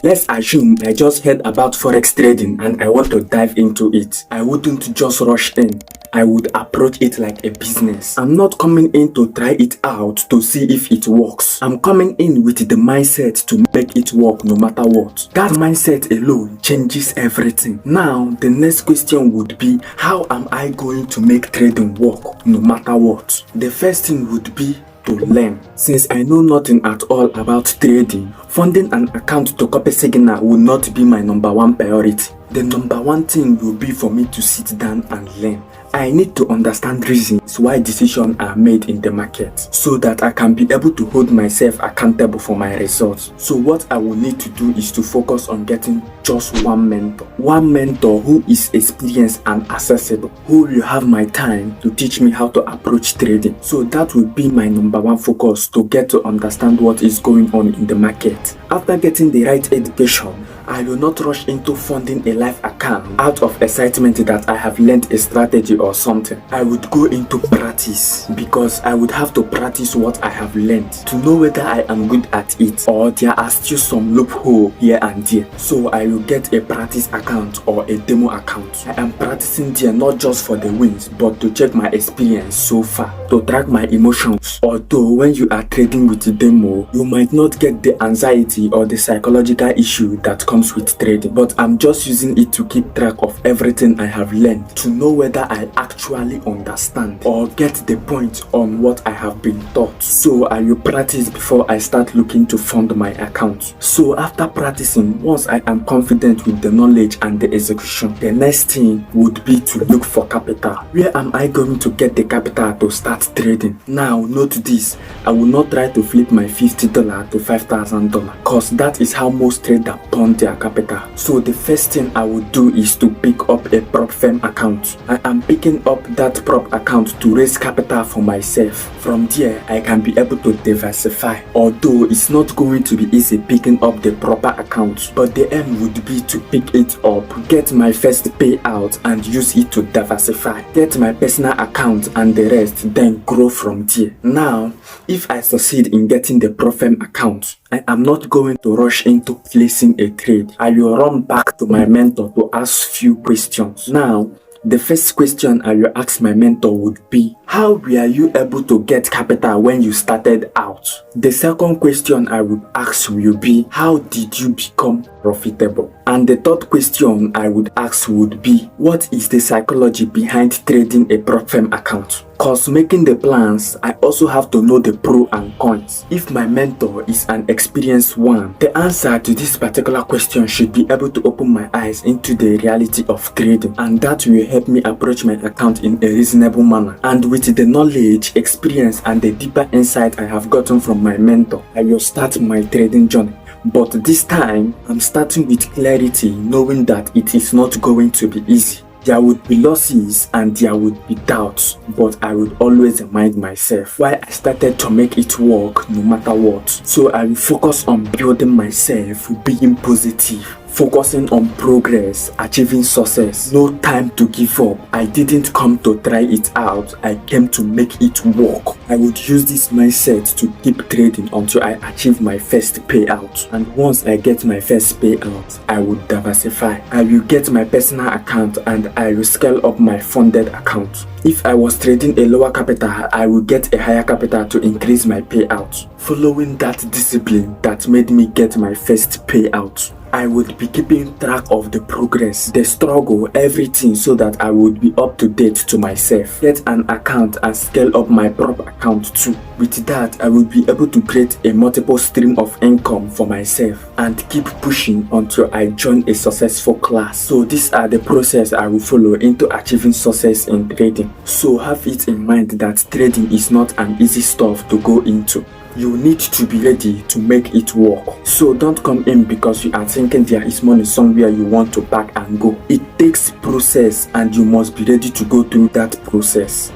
Let's assume I just heard about forex trading and I want to dive into it. I wouldn't just rush in. I would approach it like a business. I'm not coming in to try it out to see if it works. I'm coming in with the mindset to make it work no matter what. That mindset alone changes everything. Now, the next question would be, how am I going to make trading work no matter what? The first thing would be to learn. Since I know nothing at all about trading, funding an account to copy signal will not be my number one priority. The number one thing will be for me to sit down and learn. I need to understand reasons why decisions are made in the market so that I can be able to hold myself accountable for my results. So what I will need to do is to focus on getting just one mentor. One mentor who is experienced and accessible, who will have my time to teach me how to approach trading. So that will be my number one focus, to get to understand what is going on in the market. After getting the right education, I will not rush into funding a live account out of excitement that I have learned a strategy or something. I would go into practice because I would have to practice what I have learned to know whether I am good at it or there are still some loophole here and there. So I will get a practice account or a demo account. I am practicing there not just for the wins but to check my experience so far, to track my emotions. Although when you are trading with the demo, you might not get the anxiety or the psychological issue that comes with trading, but I'm just using it to keep track of everything I have learned, to know whether I actually understand or get the point on what I have been taught. So I will practice before I start looking to fund my account. So after practicing, once I am confident with the knowledge and the execution, the next thing would be to look for capital. Where am I going to get the capital to start trading? Now note this, I will not try to flip my $50 to $5,000 because that is how most traders burn their capital. So the first thing I would do is to pick up a prop firm account. I am picking up that prop account to raise capital for myself. From there, I can be able to diversify. Although it's not going to be easy picking up the proper account, but the aim would be to pick it up, get my first payout and use it to diversify, get my personal account and the rest, then grow from there. Now, if I succeed in getting the prop firm account, I am not going to rush into placing a trade. I will run back to my mentor to ask few questions. Now, the first question I will ask my mentor would be, how were you able to get capital when you started out? The second question I would ask will be, how did you become profitable? And the third question I would ask would be, what is the psychology behind trading a prop firm account? Cause making the plans, I also have to know the pros and cons. If my mentor is an experienced one, the answer to this particular question should be able to open my eyes into the reality of trading, and that will help me approach my account in a reasonable manner. And with the knowledge, experience and the deeper insight I have gotten from my mentor, I will start my trading journey. But this time, I'm starting with clarity, knowing that it is not going to be easy. There would be losses and there would be doubts, but I would always remind myself why I started to make it work no matter what. So I will focus on building myself, being positive, focusing on progress, achieving success. No time to give up. I didn't come to try it out, I came to make it work. I would use this mindset to keep trading until I achieve my first payout. And once I get my first payout, I would diversify. I will get my personal account and I will scale up my funded account. If I was trading a lower capital, I will get a higher capital to increase my payout. Following that discipline that made me get my first payout, I would be keeping track of the progress, the struggle, everything, so that I would be up to date to myself. Get an account and scale up my prop account too. With that, I would be able to create a multiple stream of income for myself and keep pushing until I join a successful class. So these are the process I will follow into achieving success in trading. So have it in mind that trading is not an easy stuff to go into. You need to be ready to make it work. So don't come in because you are thinking there is money somewhere you want to pack and go. It takes process and you must be ready to go through that process.